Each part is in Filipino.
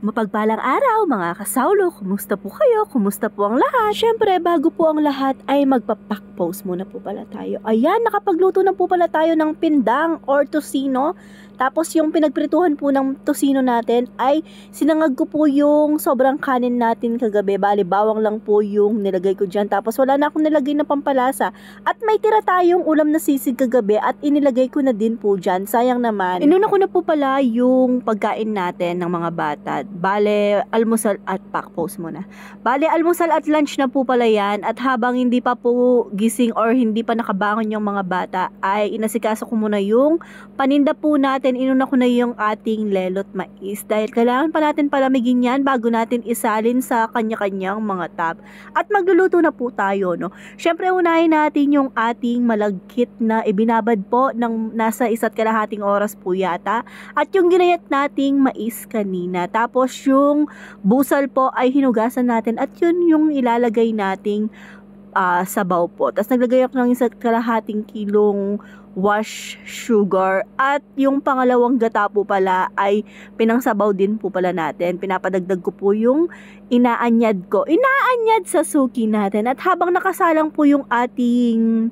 Mapagpalang araw mga kasawlo, kumusta po kayo? Kumusta po ang lahat? Syempre, bago po ang lahat ay magpa-pack pose muna po pala tayo. Ayan, nakapagluto na po pala tayo ng pindang or tocino. Tapos yung pinagprituhan po ng tocino natin ay sinangag ko po yung sobrang kanin natin kagabi. Bali, bawang lang po yung nilagay ko dyan. Tapos wala na akong nilagay na pampalasa. At may tira tayong ulam na sisig kagabi at inilagay ko na din po dyan. Sayang naman. Inuna ko na po pala yung pagkain natin ng mga bata. Bale, almusal at pack pose muna. Bale, almusal at lunch na po pala yan. At habang hindi pa po gising or hindi pa nakabangon yung mga bata, ay inasikaso ko muna yung paninda po natin. Inuna ko na yung ating lelot mais. Dahil kailangan pa natin palamigin yan bago natin isalin sa kanya-kanyang mga tab. At magluluto na po tayo, no? Syempre, unahin natin yung ating malagkit na ibinabad po ng nasa 1.5 oras po yata. At yung ginayat nating mais kanina. Tapos yung busal po ay hinugasan natin at yun yung ilalagay nating sabaw po. Tapos naglagay ako ng 1.5 kilong wash sugar at yung pangalawang gata po pala ay pinangsabaw din po pala natin. Pinapadagdag ko po yung inaanyad sa suki natin. At habang nakasalang po yung ating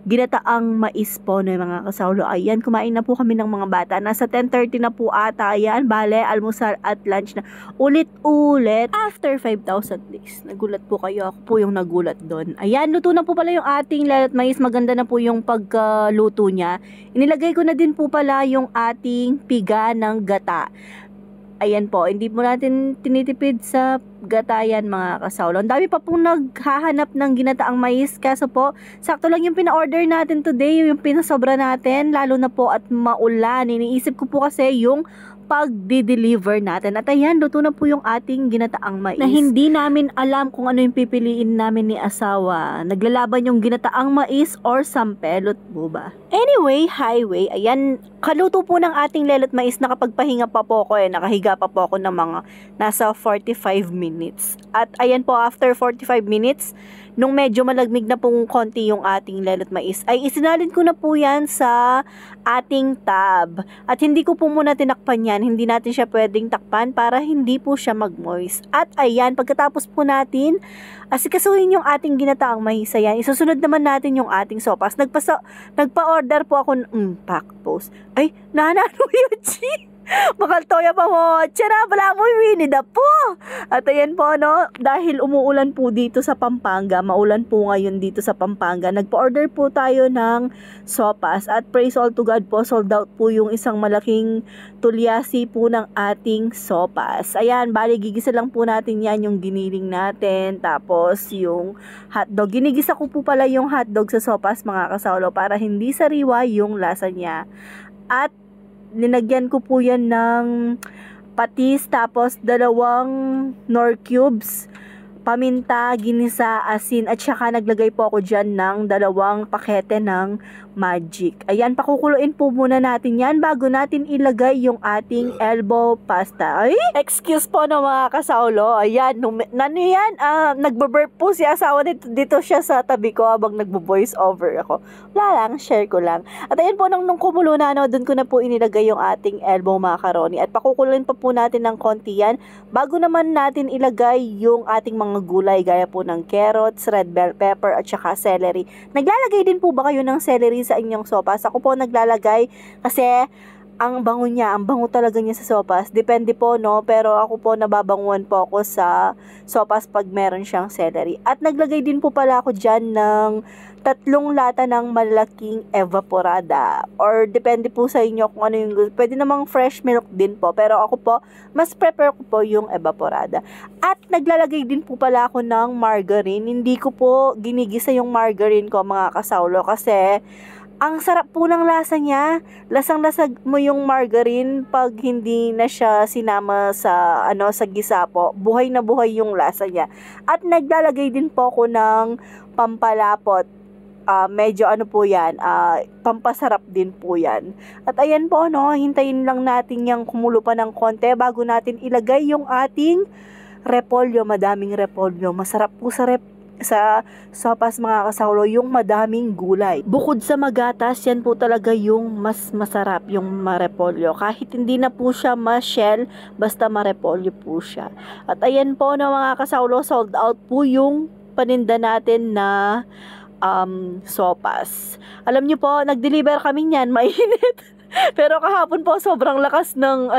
ginataang mais po na mga kasawlo, ayan, kumain na po kami ng mga bata. Nasa 10:30 na po ata, ayan, bale, almusal at lunch na. Ulit-ulit, after 5,000 days. Nagulat po kayo, ako po yung nagulat doon. Ayan, luto na po pala yung ating lelot mais. Maganda na po yung pagluto niya. Inilagay ko na din po pala yung ating piga ng gata. Ayan po, hindi po natin tinitipid sa gatayan mga kasawlo. Ang dami pa pong naghahanap ng ginataang mais. Kaso po, sakto lang yung pina-order natin today, yung pinasobra natin, lalo na po at maulan. Iniisip ko po kasi yung pag-deliver natin. At ayan, luto na po yung ating ginataang mais. Na hindi namin alam kung ano yung pipiliin namin ni asawa. Naglalaban yung ginataang mais or sampelot po ba? Anyway, highway, ayan, kaluto po ng ating lelot mais. Nakapagpahinga pa po ako nakahiga pa po ako ng mga nasa 45 minutes. At ayan po, after 45 minutes, nung medyo malagmig na pong konti yung ating lelot mais, ay isinalin ko na po yan sa ating tab. At hindi ko po muna tinakpan yan. Hindi natin siya pwedeng takpan para hindi po siya mag-moist. At ayan, pagkatapos po natin asikasuhin yung ating ginataang mais, ayan, isusunod naman natin yung ating sopas. Nagpa-order po ako ng pack post. Ay, nanano yun, chi! Makaltoya pa mo. Tiyara, pala mo winida po. At ayan po, no, dahil umuulan po dito sa Pampanga, maulan po ngayon dito sa Pampanga, nagpa-order po tayo ng sopas. At praise all to God po, sold out po yung isang malaking tulyasi po ng ating sopas. Ayan, bali gigisa lang po natin yan, yung giniling natin, tapos yung hotdog. Ginigisa ko po pala yung hotdog sa sopas mga kasawlo para hindi sariwa yung lasa niya. At linagyan ko po yan ng patis, tapos 2 Knorr cubes, paminta, ginisa, asin, at saka naglagay po ako dyan ng 2 pakete ng Magic. Ayan, pakukuluin po muna natin yan bago natin ilagay yung ating elbow pasta. Ay, excuse po no mga kasawlo. Ayan, nagbaburp po si asawa dito siya sa tabi ko habang nagbo-voice over ako. Wala lang, share ko lang. At ayan po, nung kumulo na, doon ko na po inilagay yung ating elbow macaroni. At pakukuluin pa po natin ng konti yan bago naman natin ilagay yung ating mga gulay gaya po ng carrots, red bell pepper, at saka celery. Naglalagay din po ba kayo ng celery sa inyong sopas? Ako po naglalagay kasi ang bango niya, ang bango talaga niya sa sopas. Depende po, no, pero ako po nababanguan po ako sa sopas pag meron siyang celery. At naglagay din po pala ako dyan ng 3 lata ng malaking evaporada, or depende po sa inyo kung ano yung gusto. Pwede namang fresh milk din po, pero ako po mas prefer ko po yung evaporada. At naglalagay din po pala ako ng margarine. Hindi ko po ginigisa yung margarine ko mga kasawlo kasi ang sarap po ng lasa niya. Lasang-lasa mo yung margarine pag hindi na siya sinama sa sa gisa po. Buhay na buhay yung lasa niya. At naglalagay din po ako ng pampalapot. Medyo po yan, pampasarap din po yan. At ayan po, no, hintayin lang natin yung kumulo pa ng konti bago natin ilagay yung ating repolyo. Madaming repolyo. Masarap po sa sopas mga kasawlo, yung madaming gulay. Bukod sa magatas, yan po talaga yung mas masarap, yung marepolyo. Kahit hindi na po siya ma-shell, basta marepolyo po siya. At ayan po na mga kasawlo, sold out po yung paninda natin na sopas. Alam nyo po, nag-deliver kami niyan, mainit. Pero kahapon po sobrang lakas ng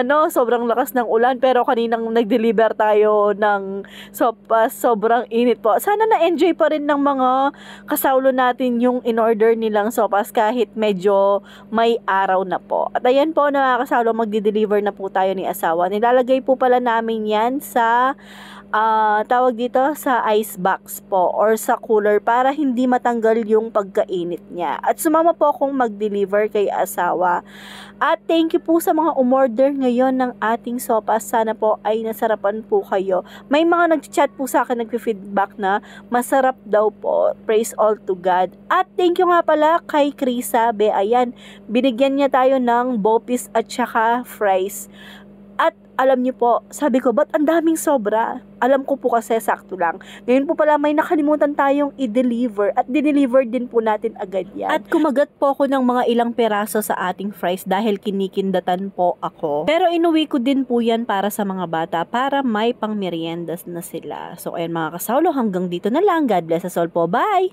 ulan, pero kaninang nag-deliver tayo ng sopas, sobrang init po. Sana na-enjoy pa rin ng mga kasawlo natin yung in-order nilang sopas kahit medyo may araw na po. At ayan po na mga kasawlo, magdi-deliver na po tayo ni asawa. Nilalagay po pala namin yan sa tawag dito sa ice box po or sa cooler para hindi matanggal yung pagkainit niya. At sumama po akong mag-deliver kay asawa. At thank you po sa mga umorder ngayon ng ating sopas. Sana po ay nasarapan po kayo. May mga nag-chat po sa akin, nag-feedback na masarap daw po. Praise all to God. At thank you nga pala kay Krisa. Ayan, binigyan niya tayo ng bopis at saka fries. At alam niyo po, sabi ko, ba't ang daming sobra? Alam ko po kasi sakto lang. Ngayon po pala may nakalimutan tayong i-deliver at dineliver din po natin agad yan. At kumagat po ako ng mga ilang peraso sa ating fries dahil kinikindatan po ako. Pero inuwi ko din po yan para sa mga bata para may pang meriendas na sila. So ayan mga kasawlo, hanggang dito na lang. God bless us all po. Bye!